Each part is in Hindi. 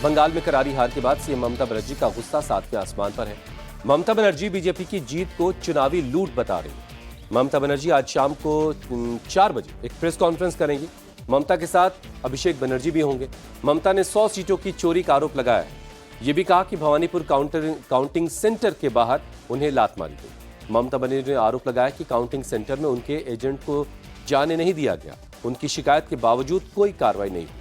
बंगाल में करारी हार के बाद सीएम ममता बनर्जी का गुस्सा सातवें आसमान पर है। ममता बनर्जी बीजेपी की जीत को चुनावी लूट बता रही है। ममता बनर्जी आज शाम को 4 बजे एक प्रेस कॉन्फ्रेंस करेंगी। ममता के साथ अभिषेक बनर्जी भी होंगे। ममता ने 100 सीटों की चोरी का आरोप लगाया है। यह भी कहा कि भवानीपुर काउंटिंग सेंटर के बाहर उन्हें लात मारी गई। ममता बनर्जी ने आरोप लगाया कि काउंटिंग सेंटर में उनके एजेंट को जाने नहीं दिया गया। उनकी शिकायत के बावजूद कोई कार्रवाई नहीं हुई।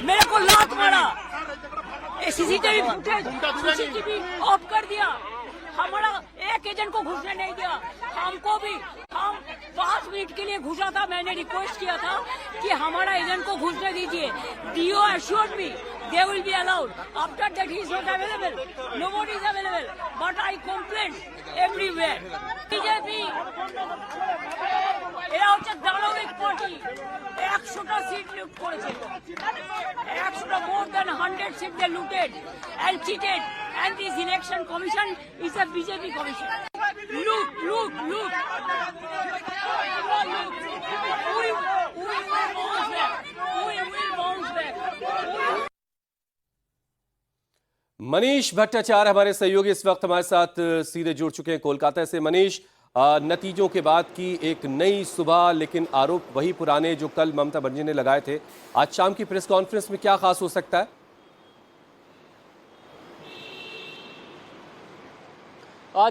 मेरे को लात मारा, सीसीटीवी फुटेज ऑफ कर दिया। हमारा एक एजेंट को घुसने नहीं दिया। हमको भी, हम 5 मिनट के लिए घुसा था। मैंने रिक्वेस्ट किया था कि हमारा एजेंट को घुसने दीजिए। DO assured me they will be allowed. After that he is not available. Nobody is available. But I complained everywhere. BJP এরা হচ্ছে দানবিক পার্টি। 100টা সিট লুট করেছে। 100টা more than 100 seats they looted and cheated. And this election commission is a BJP commission. Loot. We will bounce back. Manish Bhattacharya हमारे सहयोगी इस वक्त हमारे साथ सीधे जुड़ चुके हैं कोलकाता से। मनीष, नतीजों के बाद की एक नई सुबह, लेकिन आरोप वही पुराने जो कल ममता बनर्जी ने लगाए थे। आज शाम की प्रेस कॉन्फ्रेंस में क्या खास हो सकता है?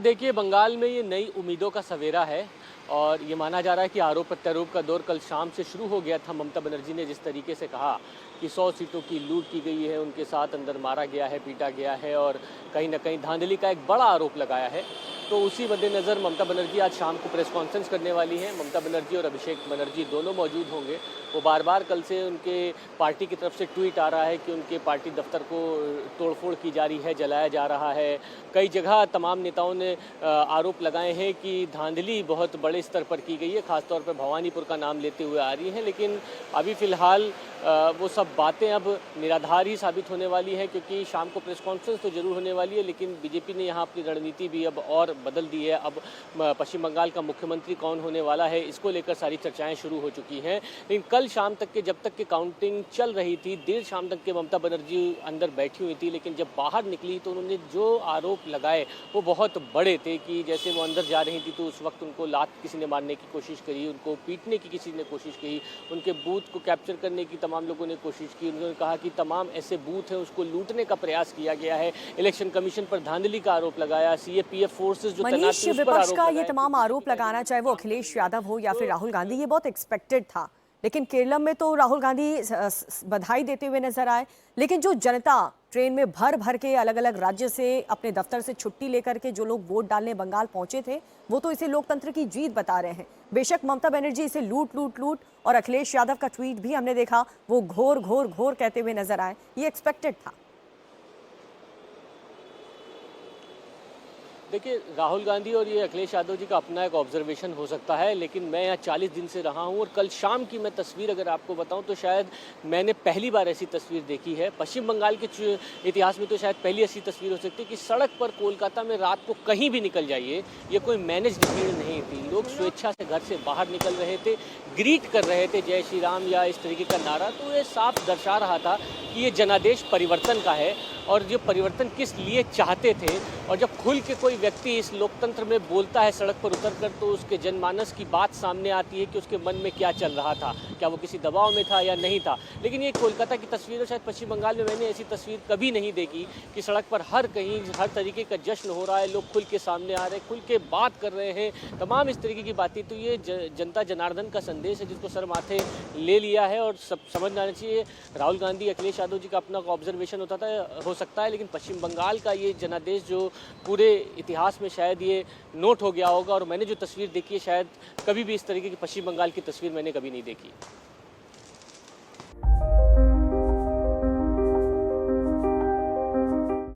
देखिए, बंगाल में ये नई उम्मीदों का सवेरा है और ये माना जा रहा है कि आरोप प्रत्यारोप का दौर कल शाम से शुरू हो गया था। ममता बनर्जी ने जिस तरीके से कहा कि 100 सीटों की लूट की गई है, उनके साथ अंदर मारा गया है, पीटा गया है और कहीं ना कहीं धांधली का एक बड़ा आरोप लगाया है, तो उसी मद्देनज़र ममता बनर्जी आज शाम को प्रेस कॉन्फ्रेंस करने वाली हैं। ममता बनर्जी और अभिषेक बनर्जी दोनों मौजूद होंगे। वो बार बार कल से उनके पार्टी की तरफ से ट्वीट आ रहा है कि उनके पार्टी दफ्तर को तोड़फोड़ की जा रही है, जलाया जा रहा है। कई जगह तमाम नेताओं ने आरोप लगाए हैं कि धांधली बहुत बड़े स्तर पर की गई है, खासतौर पर भवानीपुर का नाम लेते हुए आ रही है। लेकिन अभी फ़िलहाल वो सब बातें अब निराधार ही साबित होने वाली हैं, क्योंकि शाम को प्रेस कॉन्फ्रेंस तो जरूर होने वाली है, लेकिन बीजेपी ने यहाँ अपनी रणनीति भी अब और बदल दी है। अब पश्चिम बंगाल का मुख्यमंत्री कौन होने वाला है, इसको लेकर सारी चर्चाएं शुरू हो चुकी हैं। लेकिन कल शाम तक के, जब तक कि काउंटिंग चल रही थी, देर शाम तक के ममता बनर्जी अंदर बैठी हुई थी, लेकिन जब बाहर निकली तो उन्होंने जो आरोप लगाए वो बहुत बड़े थे। कि जैसे वो अंदर जा रही थी तो उस वक्त उनको लात किसी ने मारने की कोशिश करी, उनको पीटने की किसी ने कोशिश की, उनके बूथ को कैप्चर करने की तमाम लोगों ने कोशिश की। उन्होंने कहा कि तमाम ऐसे बूथ हैं उसको लूटने का प्रयास किया गया है। इलेक्शन कमीशन पर धांधली का आरोप लगाया। सीएपीएफ फोर्सेस जो तैनात थे उस पर विपक्ष का ये तमाम आरोप लगाना, चाहे वो अखिलेश यादव हो या फिर राहुल गांधी, ये बहुत एक्सपेक्टेड था। लेकिन केरल में तो राहुल गांधी बधाई देते हुए नजर आए, लेकिन जो जनता ट्रेन में भर भर के अलग अलग राज्य से अपने दफ्तर से छुट्टी लेकर के जो लोग वोट डालने बंगाल पहुंचे थे, वो तो इसे लोकतंत्र की जीत बता रहे हैं। बेशक ममता बनर्जी इसे लूट और अखिलेश यादव का ट्वीट भी हमने देखा, वो घोर कहते हुए नजर आए। ये एक्सपेक्टेड था। देखिए, राहुल गांधी और ये अखिलेश यादव जी का अपना एक ऑब्जर्वेशन हो सकता है, लेकिन मैं यहाँ 40 दिन से रहा हूँ और कल शाम की मैं तस्वीर अगर आपको बताऊँ तो शायद मैंने पहली बार ऐसी तस्वीर देखी है। पश्चिम बंगाल के इतिहास में तो शायद पहली ऐसी तस्वीर हो सकती है कि सड़क पर कोलकाता में रात को कहीं भी निकल जाइए, ये कोई मैनेज्ड भीड़ नहीं थी। लोग स्वेच्छा से घर से बाहर निकल रहे थे, ग्रीट कर रहे थे जय श्री राम या इस तरीके का नारा। तो ये साफ दर्शा रहा था कि ये जनादेश परिवर्तन का है और जो परिवर्तन किस लिए चाहते थे। और जब खुल के कोई व्यक्ति इस लोकतंत्र में बोलता है सड़क पर उतरकर, तो उसके जनमानस की बात सामने आती है कि उसके मन में क्या चल रहा था, क्या वो किसी दबाव में था या नहीं था। लेकिन ये कोलकाता की तस्वीर है, शायद पश्चिम बंगाल में मैंने ऐसी तस्वीर कभी नहीं देखी कि सड़क पर हर कहीं हर तरीके का जश्न हो रहा है, लोग खुल के सामने आ रहे हैं, खुल के बात कर रहे हैं, तमाम इस तरीके की बातें। तो ये जनता जनार्दन का संदेश है जिसको सर माथे ले लिया है। और सब समझ आना चाहिए, राहुल गांधी अखिलेश यादव जी का अपना ऑब्जर्वेशन हो सकता है, लेकिन पश्चिम बंगाल का ये जनादेश जो पूरे इतिहास में शायद ये नोट हो गया होगा। और मैंने जो तस्वीर देखी है, शायद कभी भी इस तरीके की पश्चिम बंगाल की तस्वीर मैंने कभी नहीं देखी।